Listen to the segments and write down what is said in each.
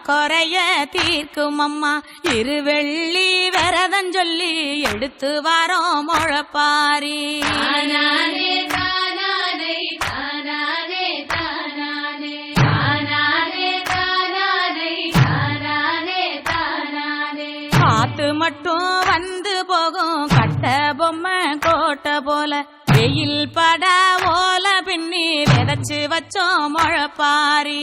குறைய தீர்க்கும் அம்மா இருவெள்ளி விரதம் சொல்லி எடுத்து வாரோம் முளைப்பாரி காத்து மட்டும் வந்து போகும் கட்ட பொம்மை கோட்டை போல வெயில் பட ஓல பின்னி விதைச்சு வச்சோம் முளைப்பாரி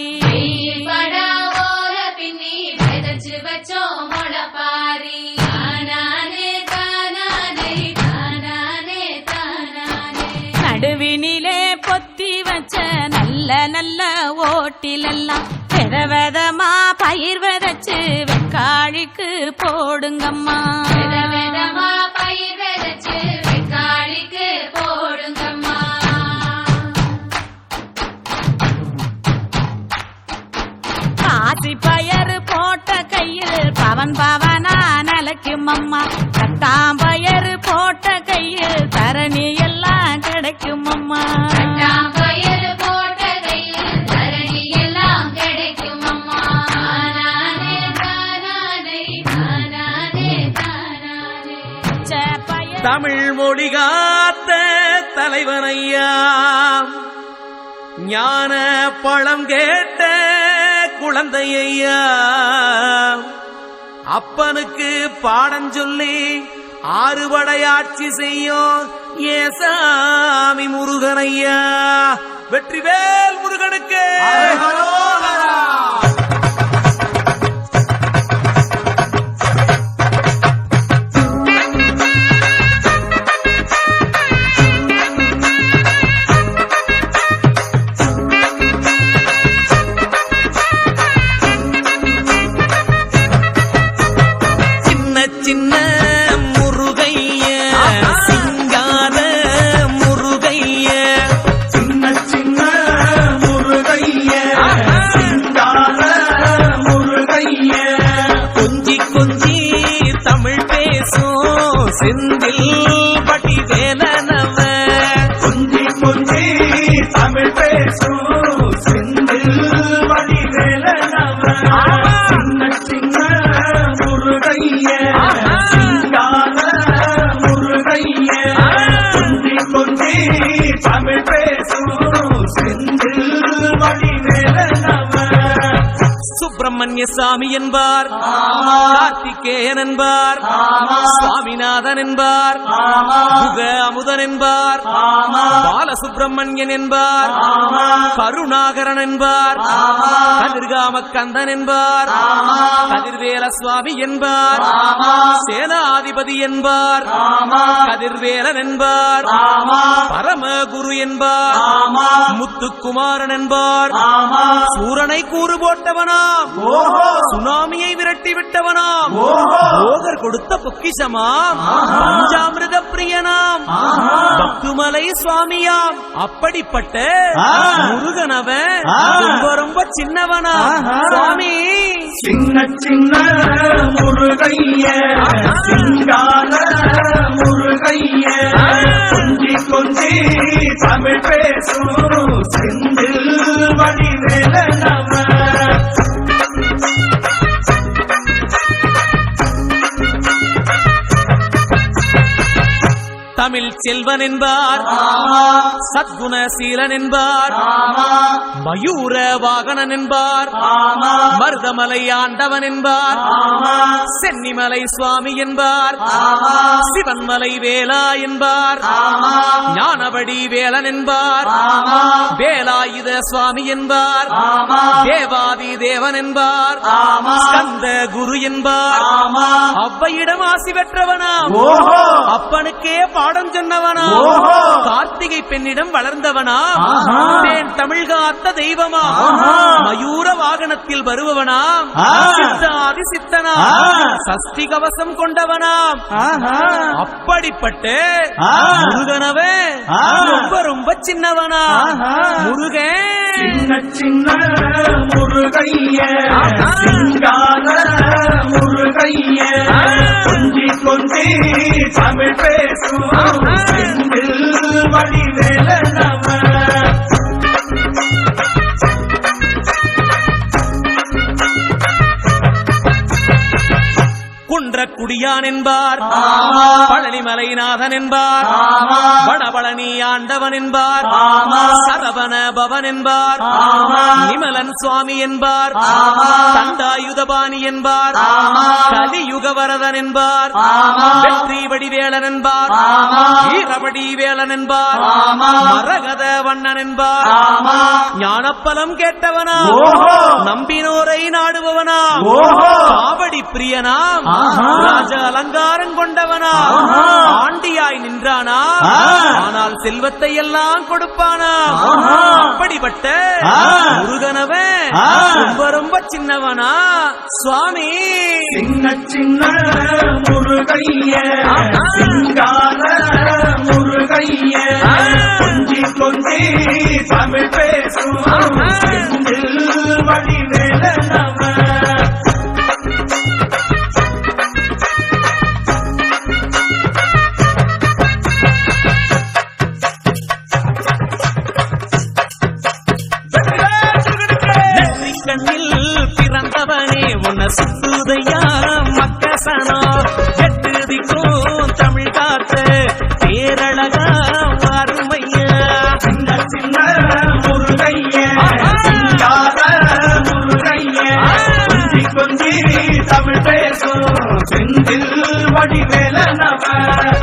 நடுவினிலே பொத்தி வச்ச நல்ல நல்ல ஓட்டிலெல்லாம் வித விதமா பயிர் விதைச்சு வெக்காளிக்கு போடுங்கம்மா காசி பயறு போட்ட கையில் பவன் பவனா நிலைக்கும் அம்மா கட்டாம்பயறு போட்ட கையில் தரணி எல்லாம் கிடைக்கும் அம்மா தமிழ் மொழி காத்த தலைவனையா ஞான பழம் கேட்ட குழந்தையா அப்பனுக்கு பாடம் சொல்லி ஆறுபடையாட்சி செய்யும் ஏசாமி முருகனையா வெற்றிவேல் முருகனுக்கு சின்ன முருகைய சிங்கார முருகைய சின்ன சின்ன முருகைய சிங்கார முருகைய கொஞ்சி கொஞ்சி தமிழ் பேசும் செந்தில் பட்டி வேலனவ கொஞ்சி கொஞ்சி தமிழ் பேசும் செந்தில் பட்டி வேலனவ சின்ன சின்ன முருகைய தமிழ் பேசும் செந்தில் சுப்பிரமணிய சாமி என்பார் கார்த்திகேயன் என்பார் சுவாமிநாதன் என்பார் முக அமுதன் என்பார் பாலசுப்பிரமணியன் என்பார் கருணாகரன் என்பார் கதிர்காம கந்தன் என்பார் கதிர்வேல சுவாமி என்பார் சேனாதிபதி என்பார் கதிர்வேலன் என்பார் பரமகுரு என்பார் முத்துக்குமாரன் என்பார் சூரனை கூறு போட்டவனா சுனாமியை விரட்டி விட்டவனாம் போகர் கொடுத்த பொக்கிஷமாம் பஞ்சாமிர்த பிரியனாம் பத்துமலை சுவாமியாம் அப்படிப்பட்ட முருகனவன் ரொம்ப ரொம்ப சின்னவனா சுவாமி சின்ன சின்ன முருகைய சிங்கார முருகைய கொஞ்சி கொஞ்சி தமிழ் பேசும் செந்தில் வடிவேலனவ தமிழ் செல்வன் என்பார் சத்குணசீலன் என்பார் மயூர வாகனன் என்பார் மருதமலை ஆண்டவன் என்பார் சென்னிமலை சுவாமி என்பார் சிவன்மலை வேலா என்பார் ஞானவடி வேலன் என்பார் வேலாயுத சுவாமி என்பார் தேவாதி தேவன் என்பார் ஸ்கந்த குரு என்பார் அவ்வையிடம் ஆசி பெற்றவனாம் அப்பனுக்கே பாடம் சொன்னவனா கார்த்திகை பெண்ணிடம் வளர்ந்தவனா தேன் தமிழ் காத்த தெய்வமா மயூர வாகனத்தில் வருபவனாம் சித்தாதி சித்தனா சஷ்டி கவசம் கொண்டவனாம் அப்படிப்பட்ட முருகனவே ரொம்ப ரொம்ப சின்னவனா முருகன் சின்ன சின்ன முருகைய சிங்கார முருகைய கொஞ்சி கொஞ்சி தமிழ் பேசும் செந்தில் வடிவேலனவ குன்ற குடியான் என்பார், பழனிமலைநாதன் என்பார், வடபழனி ஆண்டவன் என்பார், சரவண பவன் என்பார், நிமலன் சுவாமி என்பார், தண்டாயுதபாணி என்பார், கலியுகவரதன் என்பார், வெற்றி வடிவேலன் என்பார், வீரபடி வேலன் என்பார், மரகத வண்ணன் என்பார், ஞானப்பலம் கேட்டவனா, நம்பினோரை நாடுபவனா, காவடி பிரியனாம், ராஜ அலங்காரம் கொண்டவனா, ஆண்டியாய் நின்றானா, ஆனால் செல்வத்தை எல்லாம் கொடுப்பானா, அப்படிப்பட்ட முருகனவன் ரொம்ப ரொம்ப சின்னவனா சுவாமி. சின்ன சின்ன முருகைய, சிங்கார முருகைய, கொஞ்சி கொஞ்சி தமிழ் பேசும் வடிவேலனவன். கண்ணில் பிறந்தவனே உன்னை சுத்துதையா மக்கசனோ, எட்டு திக்கும் தமிழ் காத்து பேரழகா அருமையா. சின்ன சின்ன முருகைய, சிங்கார முருகைய, கொஞ்சி கொஞ்சி தமிழ் பேசும் செந்தில் வடிவேலனவன்.